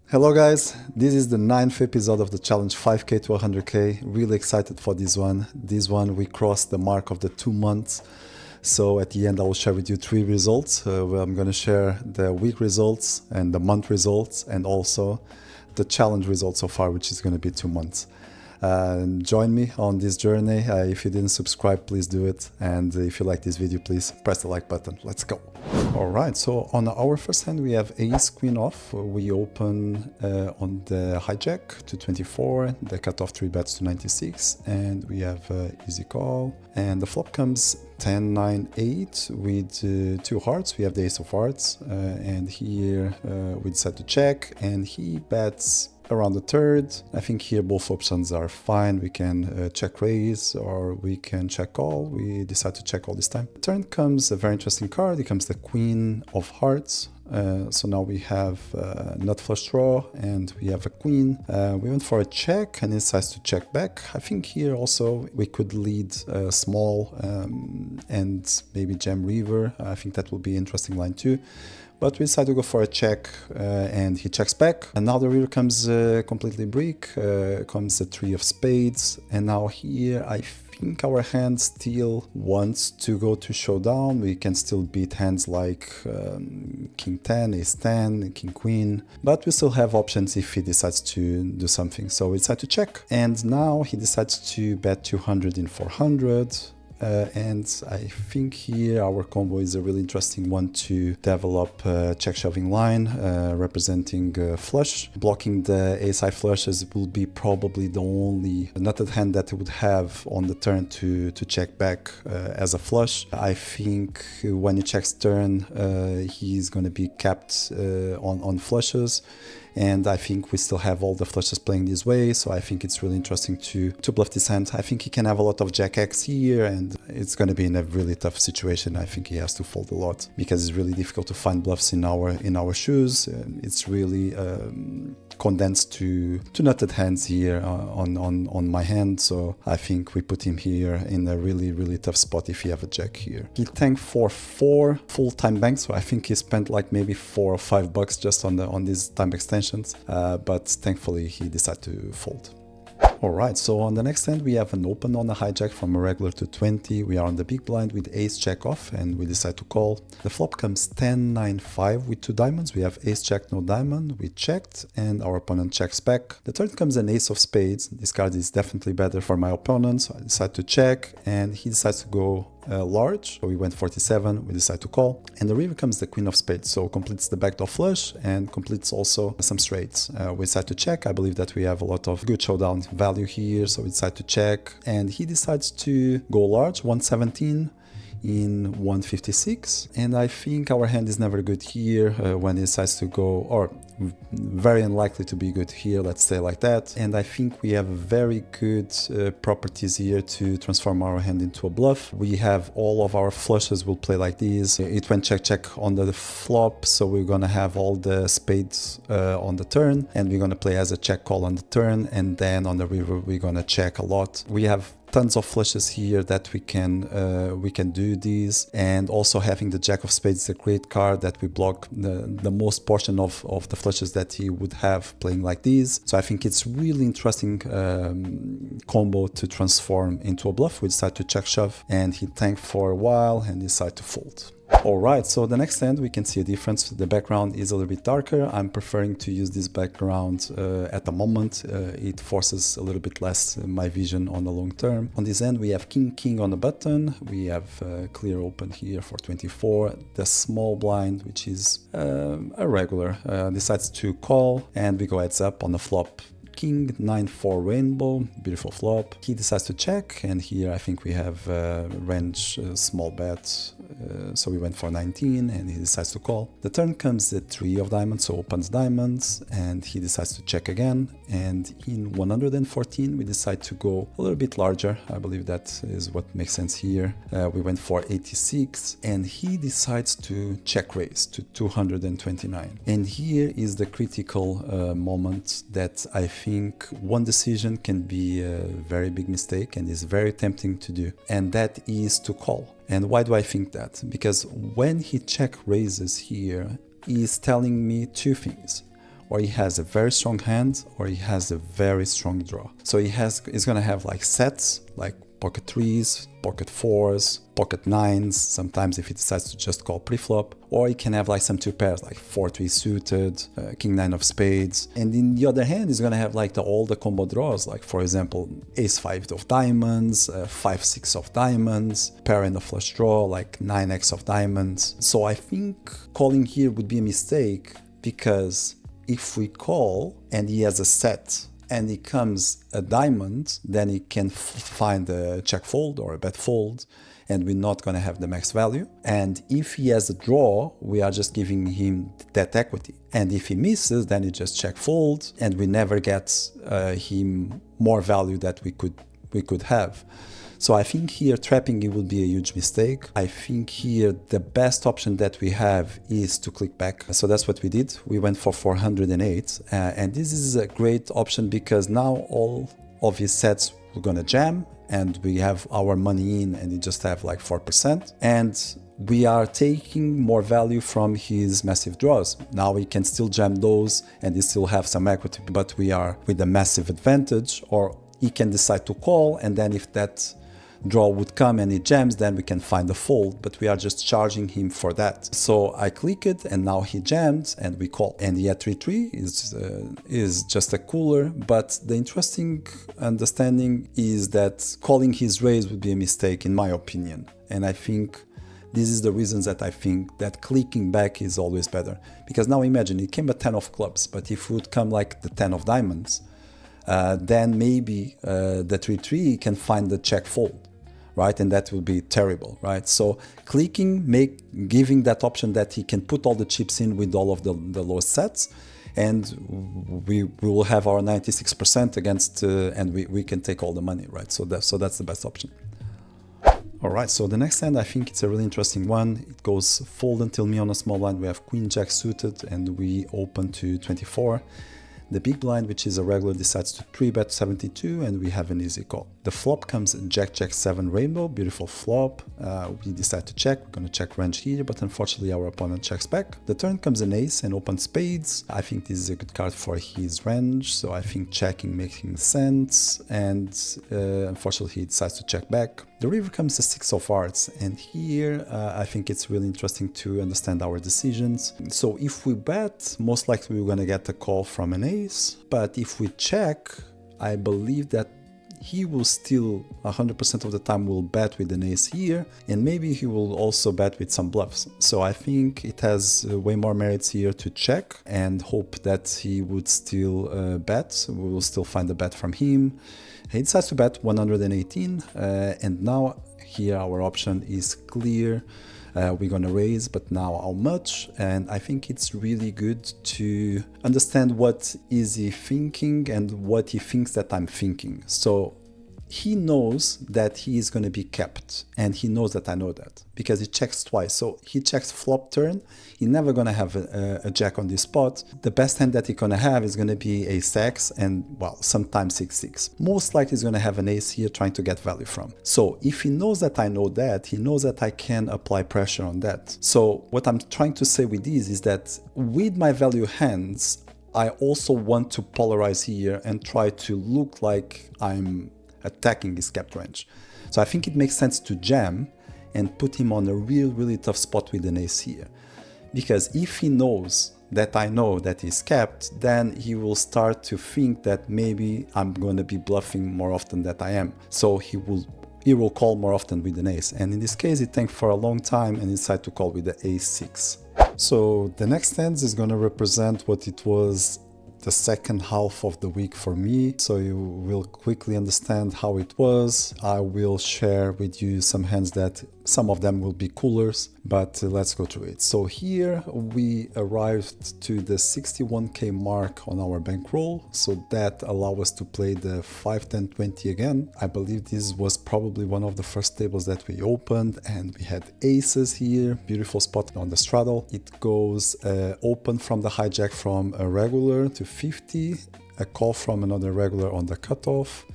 Hello guys, this is the 9th episode of the challenge 5k to 100k. Really excited for this one. This one we crossed the mark of the 2 months. So at the end I will share with you 3 results. Where I'm going to share the week results and the month results and also the challenge results so far, which is going to be 2 months. Join me on this journey. If you didn't subscribe, please do it. And if you like this video, please press the like button. Let's go. Alright, so on our first hand we have ace queen off. We open on the hijack to 24, the cutoff 3 bets to 96, and we have easy call. And the flop comes 10, 9, 8 with 2 hearts. We have the ace of hearts, and here we decide to check, and he bets around the third. I think here both options are fine. We can check raise or we can check call. We decide to check all this time. Turn comes a very interesting card. It comes the queen of hearts. So now we have nut flush draw and we have a queen. We went for a check and it decides to check back. I think here also we could lead small and maybe jam river. I think that will be an interesting line too. But we decide to go for a check and he checks back. And now the river comes completely brick, comes the 3 of spades. And now here I think our hand still wants to go to showdown. We can still beat hands like king 10, ace 10, king queen. But we still have options if he decides to do something. So we decide to check. And now he decides to bet 200 in 400. And I think here our combo is a really interesting one to develop check shoving line representing flush. Blocking the ace high flushes will be probably the only nutted hand that would have on the turn to check back as a flush. I think when he checks turn he's going to be capped on flushes. And I think we still have all the flushes playing this way, so I think it's really interesting to bluff this hand. I think he can have a lot of jack X here, and it's going to be in a really tough situation. I think he has to fold a lot because it's really difficult to find bluffs in our shoes. It's really condensed to nutted hands here on my hand, so I think we put him here in a really tough spot if he have a jack here. He tanked for 4 full-time banks, so I think he spent like maybe $4 or $5 just on these time extensions. But thankfully he decided to fold. Alright, so on the next hand we have an open on a hijack from a regular to 20. We are on the big blind with ace jack off and we decide to call. The flop comes 10, 9, 5 with 2 diamonds. We have ace jack, no diamond. We checked and our opponent checks back. The turn comes an ace of spades. This card is definitely better for my opponent, so I decide to check and he decides to go large. So we went 47, we decide to call. And the river comes the queen of spades, so completes the backdoor flush and completes also some straights. We decide to check. I believe that we have a lot of good showdown value here, so we decide to check. And he decides to go large, 117 in 156, and I think our hand is never good here when he decides to go, or very unlikely to be good here, let's say like that. And I think we have very good properties here to transform our hand into a bluff. We have all of our flushes will play like this. It went check check on the flop, so we're gonna have all the spades on the turn, and we're gonna play as a check call on the turn, and then on the river we're gonna check a lot. We have tons of flushes here that we can do these, and also having the jack of spades is a great card that we block the most portion of the flushes that he would have playing like these. So I think it's really interesting combo to transform into a bluff. We decide to check shove and he tanked for a while and decide to fold. Alright, so the next hand we can see a difference. The background is a little bit darker. I'm preferring to use this background at the moment. It forces a little bit less my vision on the long term. On this end we have king on the button. We have clear open here for 24. The small blind, which is a regular, decides to call and we go heads up on the flop. King 9-4 rainbow, beautiful flop. He decides to check, and here I think we have range small bet, so we went for 19 and he decides to call. The turn comes the 3 of diamonds, so opens diamonds, and he decides to check again. And in 114 we decide to go a little bit larger. I believe that is what makes sense here. We went for 86 and he decides to check raise to 229. And here is the critical moment that I think one decision can be a very big mistake and is very tempting to do, and that is to call. And why do I think that? Because when he check raises here, he is telling me two things. or he has a very strong hand, or he has a very strong draw. So he's gonna have like sets, like pocket threes, pocket fours, pocket nines, sometimes if he decides to just call pre-flop, or he can have like some two pairs, like 4-3 suited, king nine of spades. And in the other hand, he's gonna have like all the combo draws, like for example, ace five of diamonds, 5-6 of diamonds, pair and a flush draw, like 9x of diamonds. So I think calling here would be a mistake, because if we call and he has a set and it comes a diamond, then he can find a check fold or a bet fold, and we're not going to have the max value. And if he has a draw, we are just giving him that equity. And if he misses, then he just check fold, and we never get him more value that we could have. So I think here trapping it would be a huge mistake. I think here the best option that we have is to click back. So that's what we did. We went for 408, and this is a great option because now all of his sets we're gonna jam, and we have our money in, and we just have like 4%. And we are taking more value from his massive draws. Now we can still jam those and he still have some equity, but we are with a massive advantage. Or he can decide to call, and then if that draw would come and he jams, then we can find a fold, but we are just charging him for that. So I click it, and now he jammed and we call. And he had 3-3 is just a cooler, but the interesting understanding is that calling his raise would be a mistake in my opinion. And I think this is the reasons that I think that clicking back is always better. Because now imagine it came a 10 of clubs, but if it would come like the 10 of diamonds, then maybe the 3-3 can find the check fold, right? And that will be terrible, right? So clicking, giving that option that he can put all the chips in with all of the lowest sets, and we will have our 96% against, and we can take all the money, right? So that's the best option. All right, so the next hand, I think it's a really interesting one. It goes fold until me on a small blind. We have queen jack suited, and we open to 24. The big blind, which is a regular, decides to 3-bet 72, and we have an easy call. The flop comes jack jack 7 rainbow, beautiful flop. We decide to check. We're gonna check range here, but unfortunately our opponent checks back. The turn comes an ace and open spades. I think this is a good card for his range, so I think checking making sense, and unfortunately he decides to check back. The river comes a 6 of hearts, and here I think it's really interesting to understand our decisions. So if we bet, most likely we're gonna get a call from an ace, but if we check, I believe that he will still 100% of the time will bet with an ace here, and maybe he will also bet with some bluffs. So I think it has way more merits here to check and hope that he would still bet. We will still find a bet from him. He decides to bet 118, and now here our option is clear. We're gonna raise, but now how much? And I think it's really good to understand what is he thinking and what he thinks that I'm thinking. So he knows that he is gonna be kept, and he knows that I know that because he checks twice. So he checks flop turn. He's never gonna have a jack on this spot. The best hand that he's gonna have is gonna be ace-x and, well, sometimes 6-6. Most likely he's gonna have an ace here trying to get value from. So if he knows that I know that, he knows that I can apply pressure on that. So what I'm trying to say with this is that with my value hands, I also want to polarize here and try to look like I'm attacking his capped range. So I think it makes sense to jam and put him on a really tough spot with an ace here. Because if he knows that I know that he's capped, then he will start to think that maybe I'm going to be bluffing more often than I am. So he will call more often with an ace. And in this case, he tanked for a long time and decided to call with the ace-6. So the next hand is going to represent what it was the second half of the week for me, so you will quickly understand how it was. I will share with you some hands that some of them will be coolers, but let's go through it. So here we arrived to the 61k mark on our bankroll, so that allows us to play the 5, 10, 20 again. I believe this was probably one of the first tables that we opened, and we had aces here, beautiful spot on the straddle. It goes open from the hijack from a regular to 50, a call from another regular on the cutoff,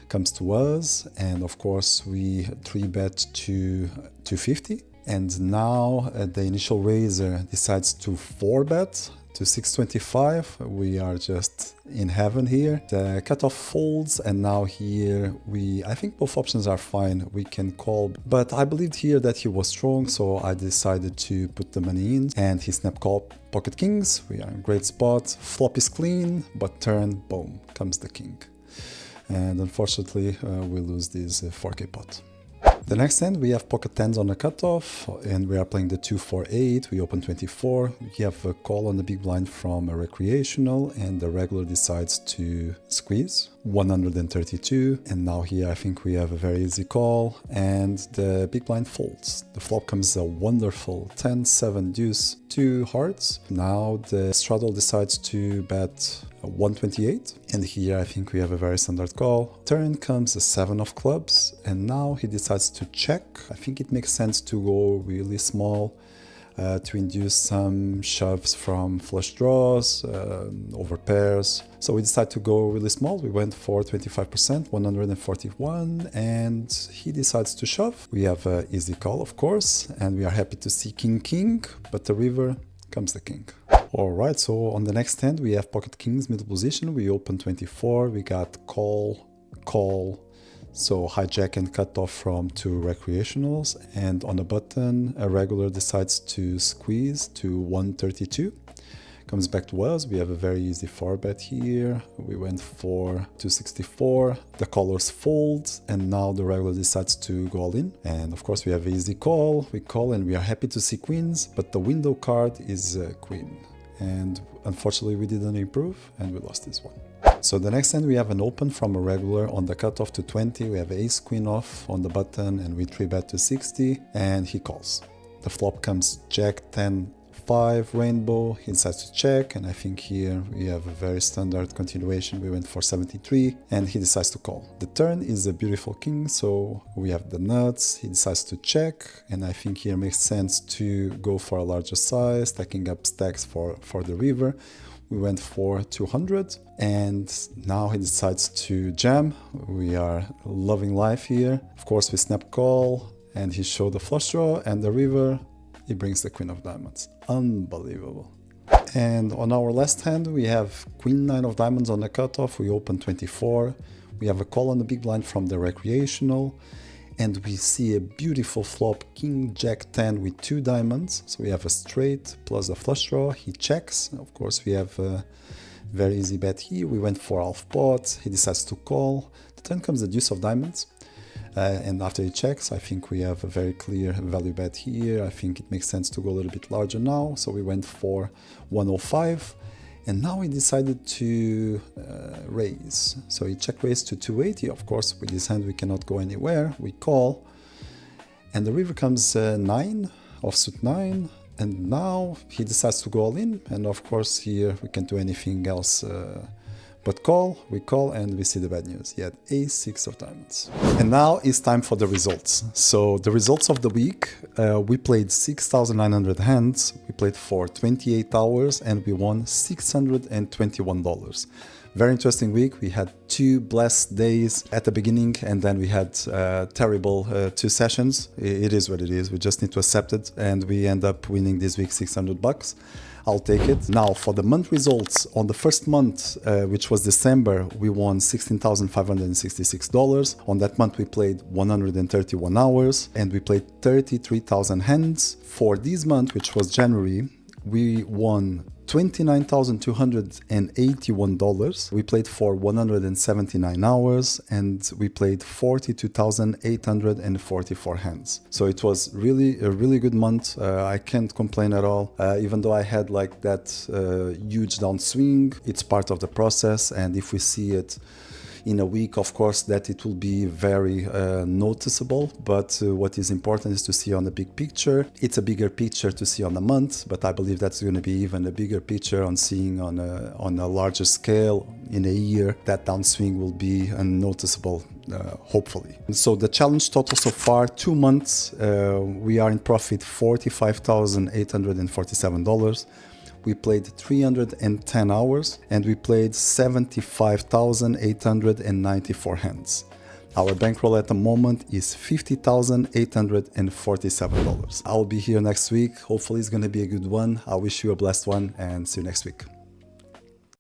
comes to us, and of course we 3-bet to 250. And now the initial raiser decides to 4-bet to 625. We are just in heaven here. The cutoff folds, and now here I think both options are fine. We can call, but I believed here that he was strong, so I decided to put the money in, and he snap called pocket kings. We are in a great spot. Flop is clean, but turn, boom, comes the king. And unfortunately, we lose this 4K pot. The next hand, we have pocket tens on the cutoff, and we are playing the 2-4-8. We open 24. We have a call on the big blind from a recreational, and the regular decides to squeeze 132. And now here I think we have a very easy call, and the big blind folds. The flop comes a wonderful 10-7 deuce, 2 hearts. Now the straddle decides to bet 128, and here I think we have a very standard call. Turn comes a 7 of clubs, and now he decides to check. I think it makes sense to go really small to induce some shoves from flush draws, over pairs. So we decided to go really small. We went for 25%, 141, and he decides to shove. We have an easy call, of course, and we are happy to see king, but the river comes the king. Alright, so on the next hand we have pocket kings middle position. We open 24, we got call, so hijack and cut off from 2 recreationals, and on the button a regular decides to squeeze to 132. Comes back to us. We have a very easy 4-bet here. We went for 264. The callers fold, and now the regular decides to go all in. And of course we have an easy call. We call, and we are happy to see queens, but the window card is queen. And unfortunately we didn't improve, and we lost this one. So the next hand we have an open from a regular on the cutoff to 20. We have ace queen off on the button, and we 3-bet to 60, and he calls. The flop comes jack 10 5 rainbow. He decides to check, and I think here we have a very standard continuation. We went for 73, and he decides to call. The turn is a beautiful king, so we have the nuts. He decides to check, and I think here makes sense to go for a larger size, stacking up stacks for the river. We went for 200, and now he decides to jam. We are loving life here. Of course we snap call, and he showed the flush draw, and the river, he brings the queen of diamonds. Unbelievable. And on our last hand we have queen 9 of diamonds on the cutoff. We open 24. We have a call on the big blind from the recreational, and we see a beautiful flop king jack 10 with 2 diamonds. So we have a straight plus a flush draw. He checks. Of course we have a very easy bet here. We went for half pot. He decides to call. The turn comes the deuce of diamonds. And after he checks, I think we have a very clear value bet here. I think it makes sense to go a little bit larger now. So we went for 105, and now he decided to raise. So he check raised to 280. Of course, with this hand we cannot go anywhere. We call, and the river comes 9, offsuit 9, and now he decides to go all in. And of course here we can't do anything else but call. We call, and we see the bad news. He had ace 6 of diamonds. And now it's time for the results. So the results of the week, we played 6,900 hands. We played for 28 hours, and we won $621. Very interesting week. We had 2 blessed days at the beginning, and then we had terrible 2 sessions. It is what it is. We just need to accept it, and we end up winning this week $600. I'll take it. Now for the month results, on the first month, which was December, we won $16,566. On that month we played 131 hours, and we played 33,000 hands. For this month, which was January, we won $29,281. We played for 179 hours, and we played 42,844 hands. So it was really a really good month. I can't complain at all. Even though I had like that huge downswing, it's part of the process, and if we see it in a week, of course, that it will be very noticeable. But what is important is to see on the big picture. It's a bigger picture to see on a month, but I believe that's going to be even a bigger picture on seeing on a larger scale in a year. That downswing will be unnoticeable, hopefully. And so the challenge total so far, 2 months, we are in profit $45,847. We played 310 hours, and we played 75,894 hands. Our bankroll at the moment is $50,847. I'll be here next week. Hopefully it's going to be a good one. I wish you a blessed one and see you next week.